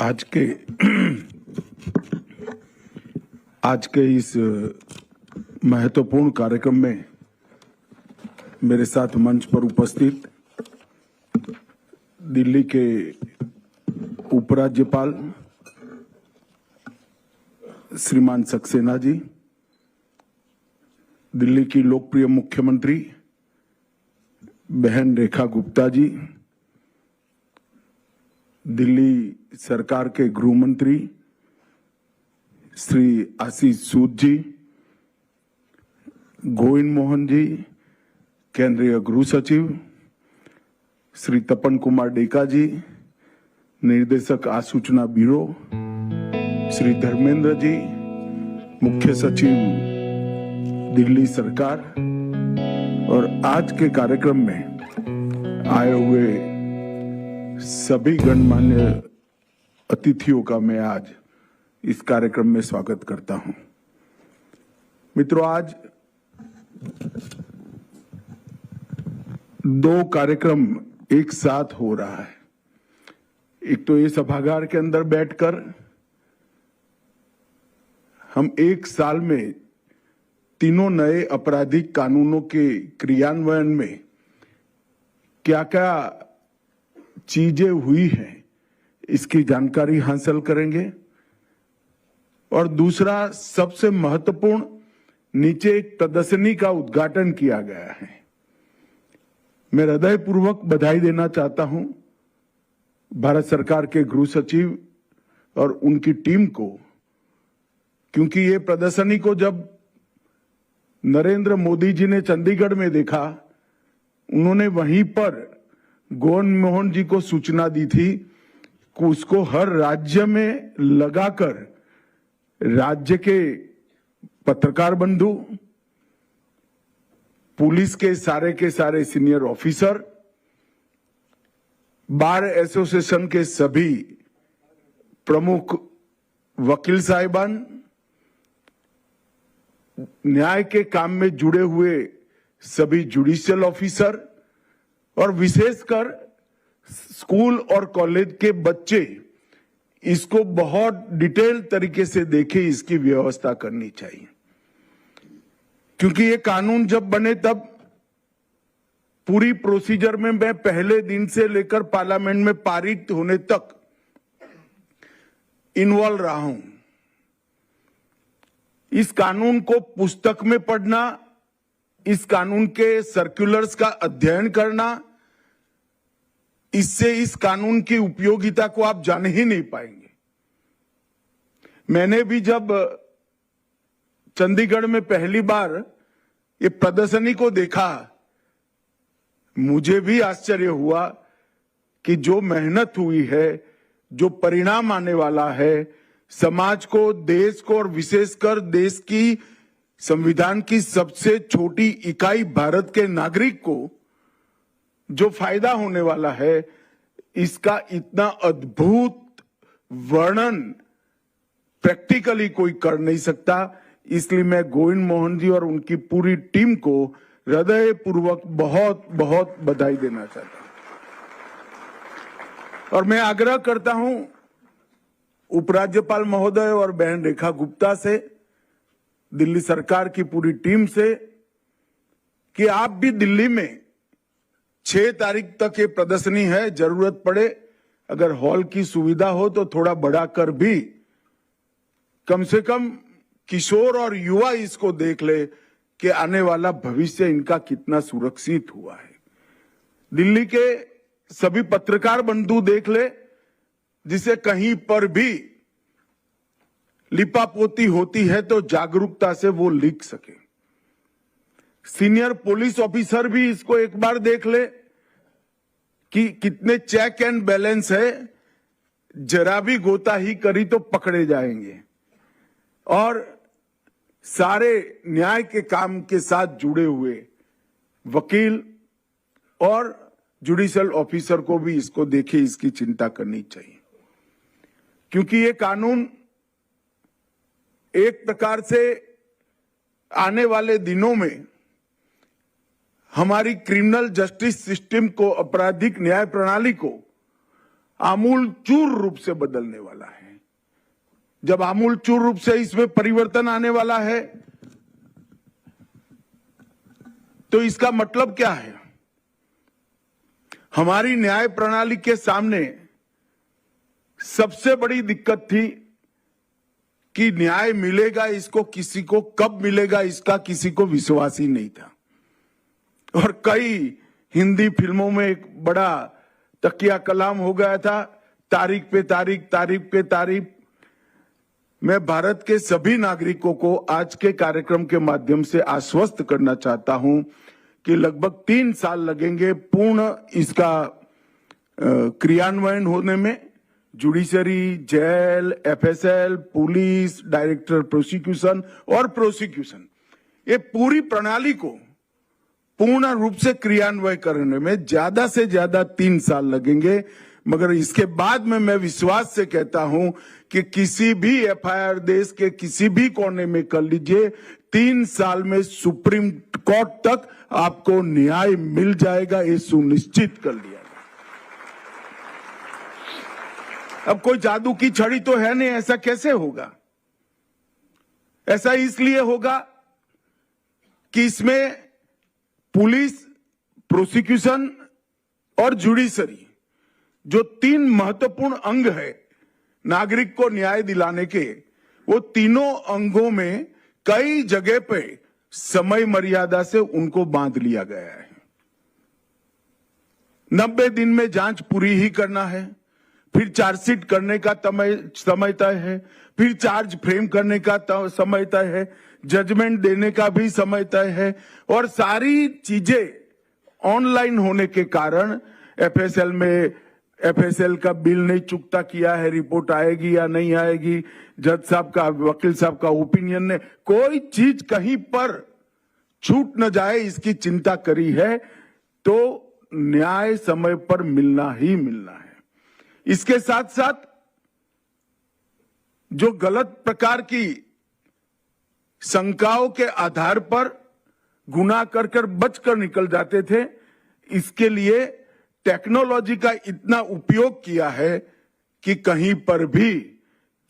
आज के इस महत्वपूर्ण कार्यक्रम में मेरे साथ मंच पर उपस्थित दिल्ली के उपराज्यपाल श्रीमान सक्सेना जी, दिल्ली की लोकप्रिय मुख्यमंत्री बहन रेखा गुप्ता जी, दिल्ली सरकार के गृह मंत्री श्री आशीष सूद जी, गोविंद मोहन जी, केंद्रीय गृह सचिव श्री तपन कुमार डेका जी, निर्देशक आसूचना ब्यूरो श्री धर्मेंद्र जी, मुख्य सचिव दिल्ली सरकार, और आज के कार्यक्रम में आए हुए सभी गणमान्य अतिथियों का मैं आज इस कार्यक्रम में स्वागत करता हूं। मित्रों, आज दो कार्यक्रम एक साथ हो रहा है। एक तो ये सभागार के अंदर बैठकर हम एक साल में तीनों नए आपराधिक कानूनों के क्रियान्वयन में क्या क्या चीजें हुई हैं इसकी जानकारी हासिल करेंगे, और दूसरा सबसे महत्वपूर्ण, नीचे एक प्रदर्शनी का उद्घाटन किया गया है। मैं हृदयपूर्वक बधाई देना चाहता हूं भारत सरकार के गृह सचिव और उनकी टीम को, क्योंकि ये प्रदर्शनी को जब नरेंद्र मोदी जी ने चंडीगढ़ में देखा, उन्होंने वहीं पर गोविंद मोहन जी को सूचना दी थी कि उसको हर राज्य में लगाकर राज्य के पत्रकार बंधु, पुलिस के सारे सीनियर ऑफिसर, बार एसोसिएशन के सभी प्रमुख वकील साहिबान, न्याय के काम में जुड़े हुए सभी जुडिशियल ऑफिसर, और विशेषकर स्कूल और कॉलेज के बच्चे इसको बहुत डिटेल तरीके से देखें, इसकी व्यवस्था करनी चाहिए। क्योंकि ये कानून जब बने तब पूरी प्रोसीजर में मैं पहले दिन से लेकर पार्लियामेंट में पारित होने तक इन्वॉल्व रहा हूं। इस कानून को पुस्तक में पढ़ना, इस कानून के सर्कुलर्स का अध्ययन करना, इससे इस कानून की उपयोगिता को आप जान ही नहीं पाएंगे। मैंने भी जब चंडीगढ़ में पहली बार ये प्रदर्शनी को देखा, मुझे भी आश्चर्य हुआ कि जो मेहनत हुई है, जो परिणाम आने वाला है, समाज को, देश को, और विशेषकर देश की संविधान की सबसे छोटी इकाई भारत के नागरिक को जो फायदा होने वाला है, इसका इतना अद्भुत वर्णन प्रैक्टिकली कोई कर नहीं सकता। इसलिए मैं गोविंद मोहन जी और उनकी पूरी टीम को हृदयपूर्वक बहुत बहुत बधाई देना चाहता हूं। और मैं आग्रह करता हूं उपराज्यपाल महोदय और बहन रेखा गुप्ता से, दिल्ली सरकार की पूरी टीम से, कि आप भी दिल्ली में 6 तारीख तक ये प्रदर्शनी है, जरूरत पड़े अगर हॉल की सुविधा हो तो थोड़ा बढ़ाकर भी कम से कम किशोर और युवा इसको देख ले कि आने वाला भविष्य इनका कितना सुरक्षित हुआ है। दिल्ली के सभी पत्रकार बंधु देख ले, जिसे कहीं पर भी लिपापोती होती है तो जागरूकता से वो लिख सके। सीनियर पुलिस ऑफिसर भी इसको एक बार देख ले कि कितने चेक एंड बैलेंस है, जरा भी गोताही करी तो पकड़े जाएंगे। और सारे न्याय के काम के साथ जुड़े हुए वकील और जुडिशियल ऑफिसर को भी इसको देखे, इसकी चिंता करनी चाहिए। क्योंकि ये कानून एक प्रकार से आने वाले दिनों में हमारी क्रिमिनल जस्टिस सिस्टम को, आपराधिक न्याय प्रणाली को आमूल चूर रूप से बदलने वाला है। जब आमूल चूर रूप से इसमें परिवर्तन आने वाला है तो इसका मतलब क्या है? हमारी न्याय प्रणाली के सामने सबसे बड़ी दिक्कत थी कि न्याय मिलेगा इसको, किसी को कब मिलेगा इसका किसी को विश्वास ही नहीं था। और कई हिंदी फिल्मों में एक बड़ा तकिया कलाम हो गया था, तारीख पे तारीख, तारीख पे तारीख। मैं भारत के सभी नागरिकों को आज के कार्यक्रम के माध्यम से आश्वस्त करना चाहता हूं कि लगभग 3 साल लगेंगे पूर्ण इसका क्रियान्वयन होने में। Judiciary, jail, FSL, police, director prosecution और प्रोसिक्यूशन, ये पूरी प्रणाली को पूर्ण रूप से क्रियान्वय करने में ज्यादा से ज्यादा 3 साल लगेंगे। मगर इसके बाद में मैं विश्वास से कहता हूं कि किसी भी एफआईआर देश के किसी भी कोने में कर लीजिए, 3 साल में सुप्रीम कोर्ट तक आपको न्याय मिल जाएगा, ये सुनिश्चित कर लिया। अब कोई जादू की छड़ी तो है नहीं, ऐसा कैसे होगा? ऐसा इसलिए होगा कि इसमें पुलिस, प्रोसिक्यूशन और जुडिशरी, जो 3 महत्वपूर्ण अंग है नागरिक को न्याय दिलाने के, वो तीनों अंगों में कई जगह पे समय मर्यादा से उनको बांध लिया गया है। 90 दिन में जांच पूरी ही करना है, फिर चार्जशीट करने का समय तय है, फिर चार्ज फ्रेम करने का समय तय है, जजमेंट देने का भी समय तय है। और सारी चीजें ऑनलाइन होने के कारण एफएसएल का बिल नहीं चुकता किया है, रिपोर्ट आएगी या नहीं आएगी, जज साहब का, वकील साहब का ओपिनियन ने, कोई चीज कहीं पर छूट न जाए इसकी चिंता करी है। तो न्याय समय पर मिलना ही मिलना है। इसके साथ साथ जो गलत प्रकार की शंकाओं के आधार पर गुनाह कर बचकर निकल जाते थे, इसके लिए टेक्नोलॉजी का इतना उपयोग किया है कि कहीं पर भी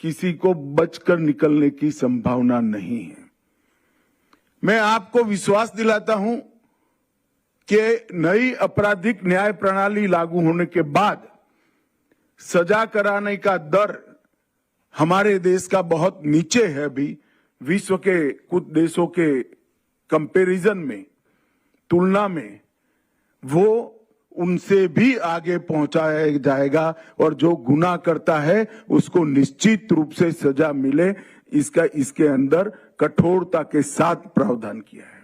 किसी को बचकर निकलने की संभावना नहीं है। मैं आपको विश्वास दिलाता हूं कि नई आपराधिक न्याय प्रणाली लागू होने के बाद सजा कराने का दर हमारे देश का बहुत नीचे है। अभी विश्व के कुछ देशों के कंपैरिजन में, तुलना में, वो उनसे भी आगे पहुंचाया जाएगा। और जो गुनाह करता है उसको निश्चित रूप से सजा मिले, इसका इसके अंदर कठोरता के साथ प्रावधान किया है।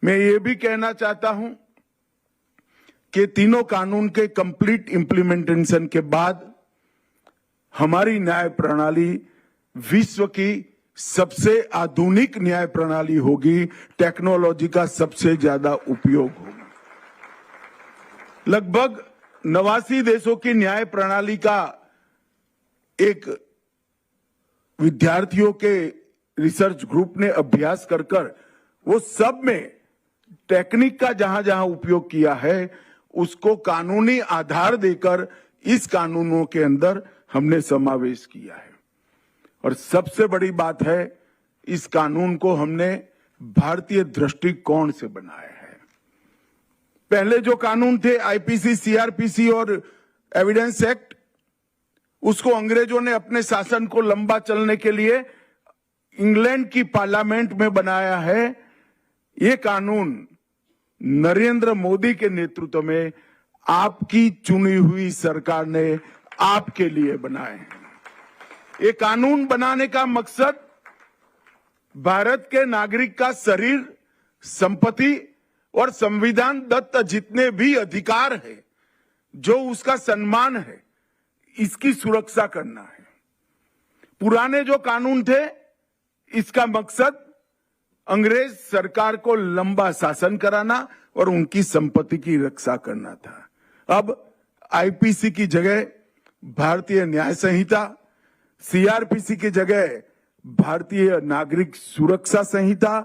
मैं ये भी कहना चाहता हूं कि तीनों कानून के कंप्लीट इंप्लीमेंटेशन के बाद हमारी न्याय प्रणाली विश्व की सबसे आधुनिक न्याय प्रणाली होगी, टेक्नोलॉजी का सबसे ज्यादा उपयोग होगा। लगभग 89 देशों की न्याय प्रणाली का एक विद्यार्थियों के रिसर्च ग्रुप ने अभ्यास कर वो सब में टेक्निक का जहां जहां उपयोग किया है उसको कानूनी आधार देकर इस कानूनों के अंदर हमने समावेश किया है। और सबसे बड़ी बात है, इस कानून को हमने भारतीय दृष्टिकोण से बनाया है। पहले जो कानून थे आईपीसी, सीआरपीसी और एविडेंस एक्ट, उसको अंग्रेजों ने अपने शासन को लंबा चलने के लिए इंग्लैंड की पार्लियामेंट में बनाया है। ये कानून नरेंद्र मोदी के नेतृत्व में आपकी चुनी हुई सरकार ने आपके लिए बनाए हैं। ये कानून बनाने का मकसद भारत के नागरिक का शरीर, संपत्ति और संविधान दत्त जितने भी अधिकार है, जो उसका सम्मान है, इसकी सुरक्षा करना है। पुराने जो कानून थे, इसका मकसद अंग्रेज सरकार को लंबा शासन कराना और उनकी संपत्ति की रक्षा करना था। अब आईपीसी की जगह भारतीय न्याय संहिता, सीआरपीसी की जगह भारतीय नागरिक सुरक्षा संहिता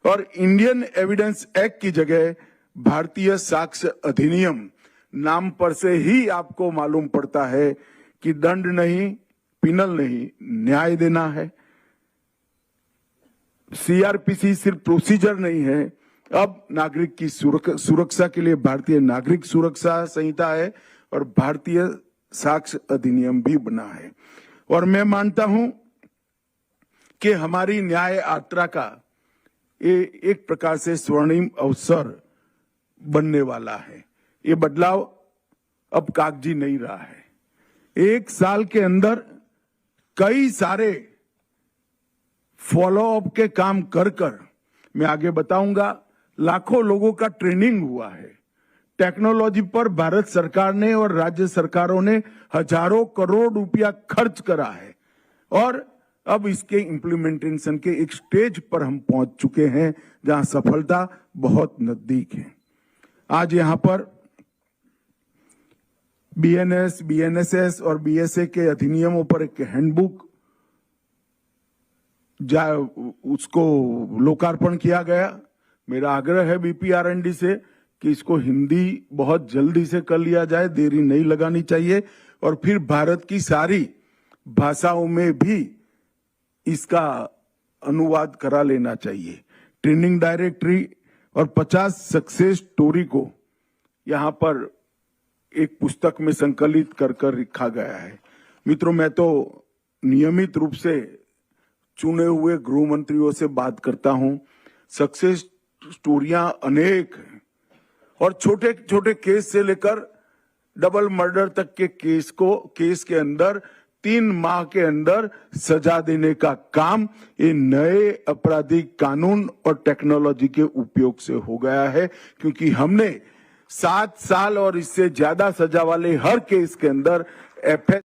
और इंडियन एविडेंस एक्ट की जगह भारतीय साक्ष्य अधिनियम नाम पर से ही आपको मालूम पड़ता है कि दंड नहीं, पिनल नहीं, न्याय देना है। सीआरपीसी सिर्फ प्रोसीजर नहीं है, अब नागरिक की सुरक्षा के लिए भारतीय नागरिक सुरक्षा संहिता है और भारतीय साक्ष्य अधिनियम भी बना है। और मैं मानता हूं कि हमारी न्याय यात्रा का ये एक प्रकार से स्वर्णिम अवसर बनने वाला है। ये बदलाव अब कागजी नहीं रहा है। 1 साल के अंदर कई सारे फॉलो अप के काम कर मैं आगे बताऊंगा, लाखों लोगों का ट्रेनिंग हुआ है। टेक्नोलॉजी पर भारत सरकार ने और राज्य सरकारों ने हजारों करोड़ रुपया खर्च करा है और अब इसके इम्प्लीमेंटेशन के एक स्टेज पर हम पहुंच चुके हैं जहां सफलता बहुत नजदीक है। आज यहां पर बीएनएस, बीएनएसएस और बीएसए के अधिनियमों पर एक हैंडबुक उसको लोकार्पण किया गया। मेरा आग्रह है बीपीआरएनडी से कि इसको हिंदी बहुत जल्दी से कर लिया जाए, देरी नहीं लगानी चाहिए और फिर भारत की सारी भाषाओं में भी इसका अनुवाद करा लेना चाहिए। ट्रेनिंग डायरेक्टरी और 50 सक्सेस स्टोरी को यहाँ पर एक पुस्तक में संकलित कर लिखा गया है। मित्रों, मैं तो नियमित रूप से चुने हुए गृह मंत्रियों से बात करता हूं। सक्सेस स्टोरियां अनेक हैं और छोटे छोटे केस से लेकर डबल मर्डर तक के केस के अंदर 3 माह के अंदर सजा देने का काम ये नए आपराधिक कानून और टेक्नोलॉजी के उपयोग से हो गया है, क्योंकि हमने 7 साल और इससे ज्यादा सजा वाले हर केस के अंदर एफएस